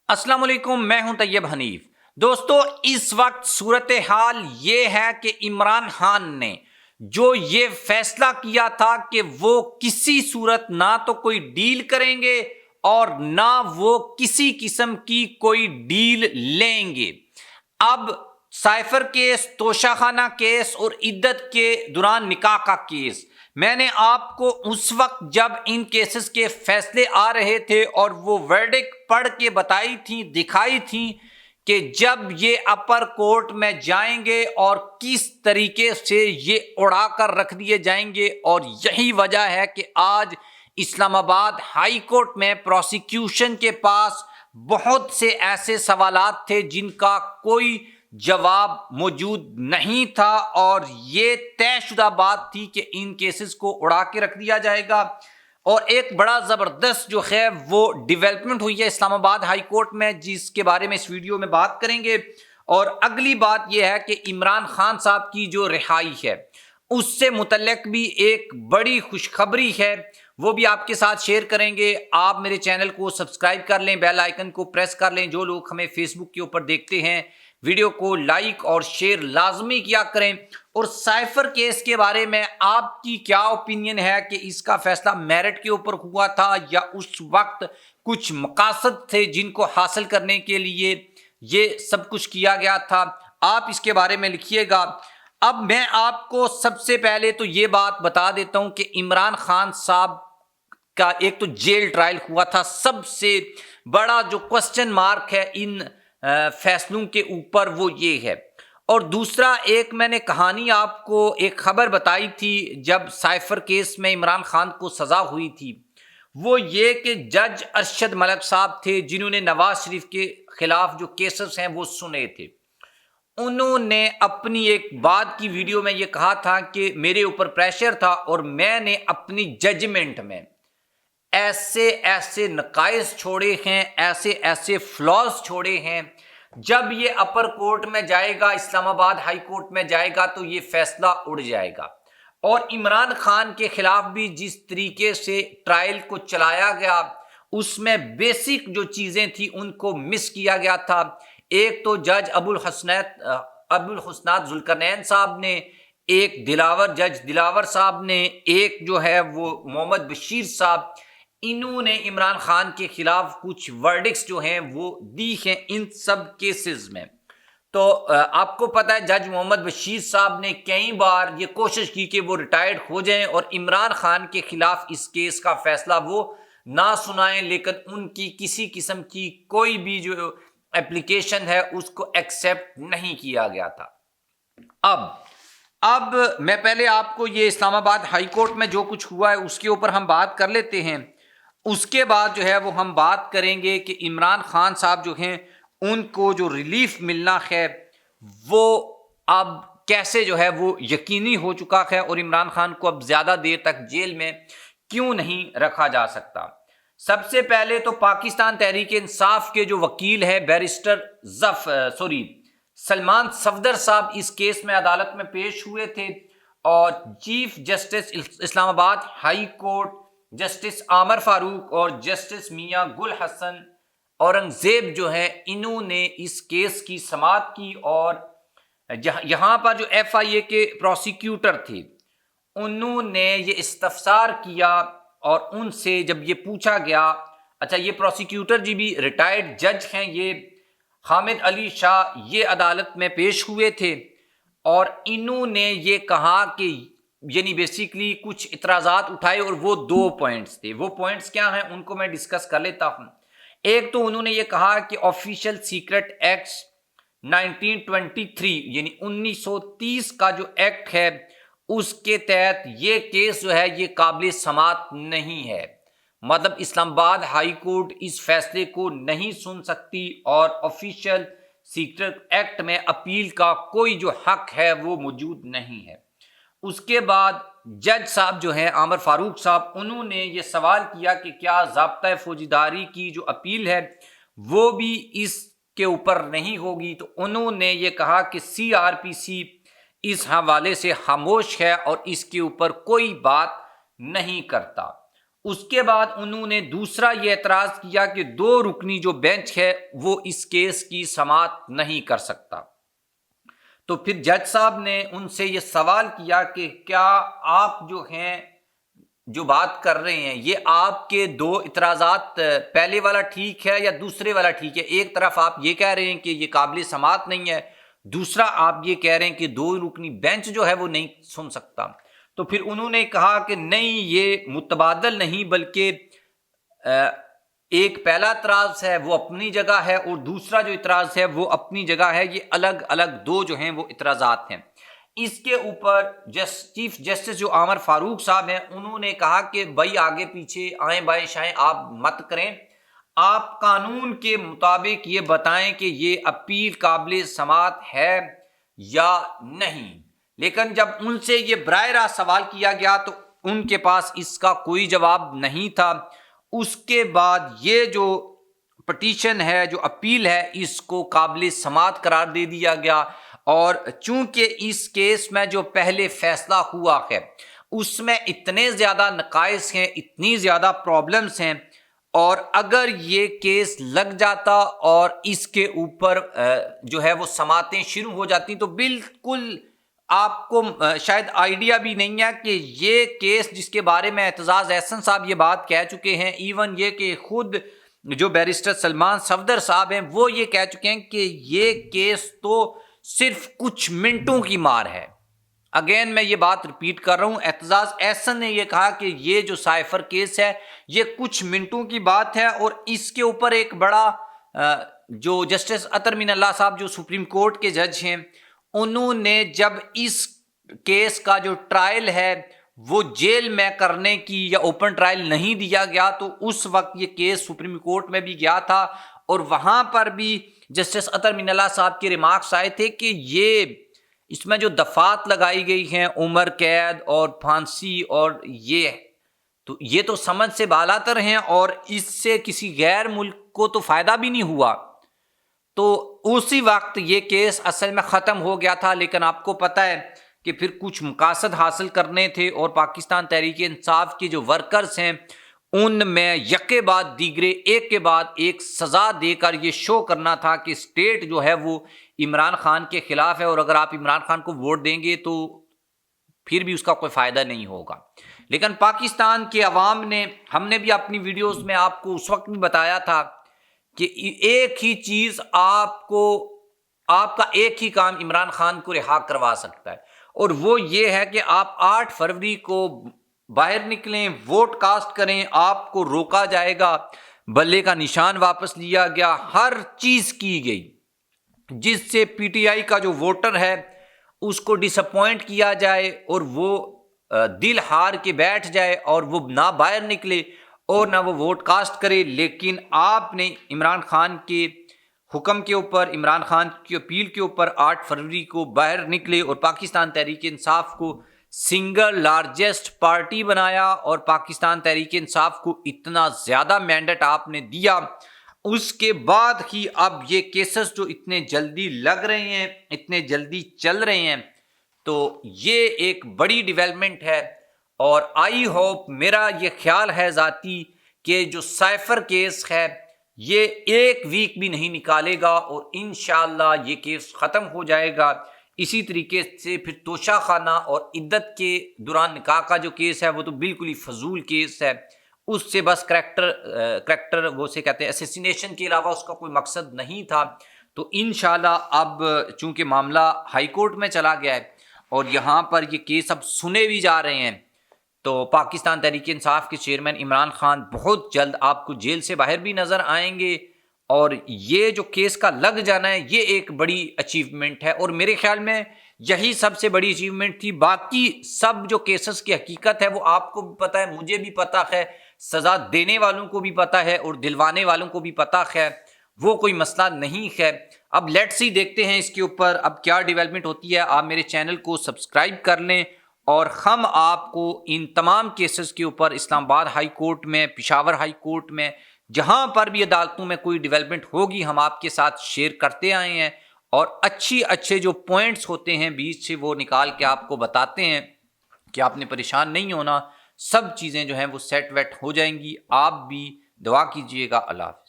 السلام علیکم، میں ہوں طیب حنیف۔ دوستو، اس وقت صورتحال یہ ہے کہ عمران خان نے جو یہ فیصلہ کیا تھا کہ وہ کسی صورت نہ تو کوئی ڈیل کریں گے اور نہ وہ کسی قسم کی کوئی ڈیل لیں گے۔ اب سائفر کیس، توشہ خانہ کیس اور عدت کے دوران نکاح کا کیس، میں نے آپ کو اس وقت جب ان کیسز کے فیصلے آ رہے تھے اور وہ ورڈک پڑھ کے بتائی تھیں، دکھائی تھیں کہ جب یہ اپر کورٹ میں جائیں گے اور کس طریقے سے یہ اڑا کر رکھ دیے جائیں گے، اور یہی وجہ ہے کہ آج اسلام آباد ہائی کورٹ میں پروسیکیوشن کے پاس بہت سے ایسے سوالات تھے جن کا کوئی جواب موجود نہیں تھا، اور یہ طے شدہ بات تھی کہ ان کیسز کو اڑا کے رکھ دیا جائے گا۔ اور ایک بڑا زبردست جو ہے وہ ڈیولپمنٹ ہوئی ہے اسلام آباد ہائی کورٹ میں، جس کے بارے میں اس ویڈیو میں بات کریں گے۔ اور اگلی بات یہ ہے کہ عمران خان صاحب کی جو رہائی ہے اس سے متعلق بھی ایک بڑی خوشخبری ہے، وہ بھی آپ کے ساتھ شیئر کریں گے۔ آپ میرے چینل کو سبسکرائب کر لیں، بیل آئیکن کو پریس کر لیں۔ جو لوگ ہمیں فیس بک کے اوپر دیکھتے ہیں، ویڈیو کو لائک اور شیئر لازمی کیا کریں۔ اور سائفر کیس کے بارے میں آپ کی کیا اوپینین ہے کہ اس کا فیصلہ میرٹ کے اوپر ہوا تھا یا اس وقت کچھ مقاصد تھے جن کو حاصل کرنے کے لیے یہ سب کچھ کیا گیا تھا؟ آپ اس کے بارے میں لکھیے گا۔ اب میں آپ کو سب سے پہلے تو یہ بات بتا دیتا ہوں کہ عمران خان صاحب کا ایک تو جیل ٹرائل ہوا تھا، سب سے بڑا جو کوسچن مارک ہے ان فیصلوں کے اوپر وہ یہ ہے۔ اور دوسرا، ایک میں نے کہانی آپ کو ایک خبر بتائی تھی جب سائفر کیس میں عمران خان کو سزا ہوئی تھی، وہ یہ کہ جج ارشد ملک صاحب تھے جنہوں نے نواز شریف کے خلاف جو کیسز ہیں وہ سنے تھے۔ انہوں نے اپنی ایک بات کی ویڈیو میں یہ کہا تھا کہ میرے اوپر پریشر تھا اور میں نے اپنی ججمنٹ میں ایسے ایسے نقائص چھوڑے ہیں، ایسے ایسے فلاز چھوڑے ہیں، جب یہ اپر کورٹ میں جائے گا، اسلام آباد ہائی کورٹ میں جائے گا تو یہ فیصلہ اڑ جائے گا۔ اور عمران خان کے خلاف بھی جس طریقے سے ٹرائل کو چلایا گیا، اس میں بیسک جو چیزیں تھیں ان کو مس کیا گیا تھا۔ ایک تو جج ابو الحسنات ذوالقرنین صاحب نے، ایک جج دلاور صاحب نے، ایک جو ہے وہ محمد بشیر صاحب، انہوں نے عمران خان کے خلاف کچھ ورڈکس جو ہیں وہ دی ہیں ان سب کیسز میں۔ تو آپ کو پتہ ہے جج محمد بشیر صاحب نے کئی بار یہ کوشش کی کہ وہ ریٹائرڈ ہو جائیں اور عمران خان کے خلاف اس کیس کا فیصلہ وہ نہ سنائیں، لیکن ان کی کسی قسم کی کوئی بھی جو اپلیکیشن ہے اس کو ایکسیپٹ نہیں کیا گیا تھا۔ اب میں پہلے آپ کو یہ اسلام آباد ہائی کورٹ میں جو کچھ ہوا ہے اس کے اوپر ہم بات کر لیتے ہیں۔ اس کے بعد جو ہے وہ ہم بات کریں گے کہ عمران خان صاحب جو ہیں ان کو جو ریلیف ملنا ہے وہ اب کیسے جو ہے وہ یقینی ہو چکا ہے، اور عمران خان کو اب زیادہ دیر تک جیل میں کیوں نہیں رکھا جا سکتا۔ سب سے پہلے تو پاکستان تحریک انصاف کے جو وکیل ہیں بیرسٹر سلمان صفدر صاحب اس کیس میں عدالت میں پیش ہوئے تھے، اور چیف جسٹس اسلام آباد ہائی کورٹ جسٹس عامر فاروق اور جسٹس میاں گل حسن اورنگزیب جو ہیں انہوں نے اس کیس کی سماعت کی، اور یہاں پر جو ایف آئی اے کے پروسیکیوٹر تھے انہوں نے یہ استفسار کیا، اور ان سے جب یہ پوچھا گیا، اچھا یہ پروسیکیوٹر جی بھی ریٹائرڈ جج ہیں، یہ حامد علی شاہ، یہ عدالت میں پیش ہوئے تھے، اور انہوں نے یہ کہا کہ یعنی بیسیکلی کچھ اعتراضات اٹھائے، اور وہ 2 پوائنٹس تھے۔ وہ پوائنٹس کیا ہیں ان کو میں ڈسکس کر لیتا ہوں۔ ایک تو انہوں نے یہ کہا کہ آفیشیل سیکرٹ ایکٹ 1923 یعنی 1930 کا جو ایکٹ ہے اس کے تحت یہ کیس جو ہے یہ قابل سماعت نہیں ہے، مطلب اسلام آباد ہائی کورٹ اس فیصلے کو نہیں سن سکتی، اور آفیشیل سیکرٹ ایکٹ میں اپیل کا کوئی جو حق ہے وہ موجود نہیں ہے۔ اس کے بعد جج صاحب جو ہیں عامر فاروق صاحب، انہوں نے یہ سوال کیا کہ کیا ضابطۂ فوجداری کی جو اپیل ہے وہ بھی اس کے اوپر نہیں ہوگی، تو انہوں نے یہ کہا کہ سی آر پی سی اس حوالے سے خاموش ہے اور اس کے اوپر کوئی بات نہیں کرتا۔ اس کے بعد انہوں نے دوسرا یہ اعتراض کیا کہ 2 رکنی جو بینچ ہے وہ اس کیس کی سماعت نہیں کر سکتا۔ تو پھر جج صاحب نے ان سے یہ سوال کیا کہ کیا آپ جو ہیں جو بات کر رہے ہیں یہ آپ کے 2 اعتراضات پہلے والا ٹھیک ہے یا دوسرے والا ٹھیک ہے؟ ایک طرف آپ یہ کہہ رہے ہیں کہ یہ قابل سماعت نہیں ہے، دوسرا آپ یہ کہہ رہے ہیں کہ 2 رکنی بینچ جو ہے وہ نہیں سن سکتا۔ تو پھر انہوں نے کہا کہ نہیں، یہ متبادل نہیں، بلکہ ایک پہلا اعتراض ہے وہ اپنی جگہ ہے اور دوسرا جو اعتراض ہے وہ اپنی جگہ ہے، یہ الگ الگ 2 جو ہیں وہ اعتراضات ہیں۔ اس کے اوپر چیف جسٹس جو عامر فاروق صاحب ہیں انہوں نے کہا کہ بھائی آگے پیچھے آئیں بائیں شائیں آپ مت کریں، آپ قانون کے مطابق یہ بتائیں کہ یہ اپیل قابل سماعت ہے یا نہیں۔ لیکن جب ان سے یہ براہ راست سوال کیا گیا تو ان کے پاس اس کا کوئی جواب نہیں تھا۔ اس کے بعد یہ جو پٹیشن ہے، جو اپیل ہے، اس کو قابل سماعت قرار دے دیا گیا، اور چونکہ اس کیس میں جو پہلے فیصلہ ہوا ہے اس میں اتنے زیادہ نقائص ہیں، اتنی زیادہ پرابلمز ہیں، اور اگر یہ کیس لگ جاتا اور اس کے اوپر جو ہے وہ سماعتیں شروع ہو جاتی تو بالکل آپ کو شاید آئیڈیا بھی نہیں ہے کہ یہ کیس جس کے بارے میں اعتزاز احسن صاحب یہ بات کہہ چکے ہیں، ایون یہ کہ خود جو بیرسٹر سلمان صفدر صاحب ہیں وہ یہ کہہ چکے ہیں کہ یہ کیس تو صرف کچھ منٹوں کی مار ہے۔ اگین میں یہ بات ریپیٹ کر رہا ہوں، اعتزاز احسن نے یہ کہا کہ یہ جو سائفر کیس ہے یہ کچھ منٹوں کی بات ہے، اور اس کے اوپر ایک بڑا جو جسٹس اطہر امین اللہ صاحب جو سپریم کورٹ کے جج ہیں، انہوں نے جب اس کیس کا جو ٹرائل ہے وہ جیل میں کرنے کی یا اوپن ٹرائل نہیں دیا گیا تو اس وقت یہ کیس سپریم کورٹ میں بھی گیا تھا، اور وہاں پر بھی جسٹس اطہر امین اللہ صاحب کے ریمارکس آئے تھے کہ یہ اس میں جو دفعات لگائی گئی ہیں عمر قید اور پھانسی، اور یہ تو سمجھ سے بالاتر ہیں، اور اس سے کسی غیر ملک کو تو فائدہ بھی نہیں ہوا۔ تو اسی وقت یہ کیس اصل میں ختم ہو گیا تھا، لیکن آپ کو پتہ ہے کہ پھر کچھ مقاصد حاصل کرنے تھے، اور پاکستان تحریک انصاف کے جو ورکرز ہیں ان میں یکے بعد دیگرے ایک کے بعد ایک سزا دے کر یہ شو کرنا تھا کہ اسٹیٹ جو ہے وہ عمران خان کے خلاف ہے، اور اگر آپ عمران خان کو ووٹ دیں گے تو پھر بھی اس کا کوئی فائدہ نہیں ہوگا۔ لیکن پاکستان کے عوام نے، ہم نے بھی اپنی ویڈیوز میں آپ کو اس وقت بھی بتایا تھا کہ ایک ہی چیز آپ کا ایک ہی کام عمران خان کو رہا کروا سکتا ہے، اور وہ یہ ہے کہ آپ 8 فروری کو باہر نکلیں، ووٹ کاسٹ کریں، آپ کو روکا جائے گا، بلے کا نشان واپس لیا گیا، ہر چیز کی گئی جس سے پی ٹی آئی کا جو ووٹر ہے اس کو ڈس اپوائنٹ کیا جائے، اور وہ دل ہار کے بیٹھ جائے اور وہ نہ باہر نکلے اور نہ وہ ووٹ کاسٹ کرے۔ لیکن آپ نے عمران خان کے حکم کے اوپر، عمران خان کی اپیل کے اوپر 8 فروری کو باہر نکلے اور پاکستان تحریک انصاف کو سنگل لارجسٹ پارٹی بنایا، اور پاکستان تحریک انصاف کو اتنا زیادہ مینڈیٹ آپ نے دیا۔ اس کے بعد ہی اب یہ کیسز جو اتنے جلدی لگ رہے ہیں، اتنے جلدی چل رہے ہیں، تو یہ ایک بڑی ڈیولپمنٹ ہے، اور آئی ہوپ، میرا یہ خیال ہے ذاتی کہ جو سائفر کیس ہے یہ 1 ویک بھی نہیں نکالے گا، اور انشاءاللہ یہ کیس ختم ہو جائے گا۔ اسی طریقے سے پھر توشہ خانہ اور عدت کے دوران نکاح کا جو کیس ہے وہ تو بالکل ہی فضول کیس ہے، اس سے بس کریکٹر وہ سے کہتے ہیں اسیسینیشن کے علاوہ اس کا کوئی مقصد نہیں تھا۔ تو انشاءاللہ اب چونکہ معاملہ ہائی کورٹ میں چلا گیا ہے اور یہاں پر یہ کیس اب سنے بھی جا رہے ہیں، تو پاکستان تحریک انصاف کے چیئرمین عمران خان بہت جلد آپ کو جیل سے باہر بھی نظر آئیں گے، اور یہ جو کیس کا لگ جانا ہے یہ ایک بڑی اچیومنٹ ہے، اور میرے خیال میں یہی سب سے بڑی اچیومنٹ تھی۔ باقی سب جو کیسز کی حقیقت ہے وہ آپ کو بھی پتہ ہے، مجھے بھی پتہ ہے، سزا دینے والوں کو بھی پتہ ہے اور دلوانے والوں کو بھی پتہ ہے، وہ کوئی مسئلہ نہیں ہے۔ اب لیٹ سی دیکھتے ہیں اس کے اوپر اب کیا ڈیولپمنٹ ہوتی ہے۔ آپ میرے چینل کو سبسکرائب کر لیں، اور ہم آپ کو ان تمام کیسز کے اوپر اسلام آباد ہائی کورٹ میں، پشاور ہائی کورٹ میں، جہاں پر بھی عدالتوں میں کوئی ڈیولپمنٹ ہوگی ہم آپ کے ساتھ شیئر کرتے آئے ہیں، اور اچھے جو پوائنٹس ہوتے ہیں بیچ سے وہ نکال کے آپ کو بتاتے ہیں کہ آپ نے پریشان نہیں ہونا۔ سب چیزیں جو ہیں وہ سیٹ ویٹ ہو جائیں گی. آپ بھی دعا کیجئے گا. اللہ حافظ.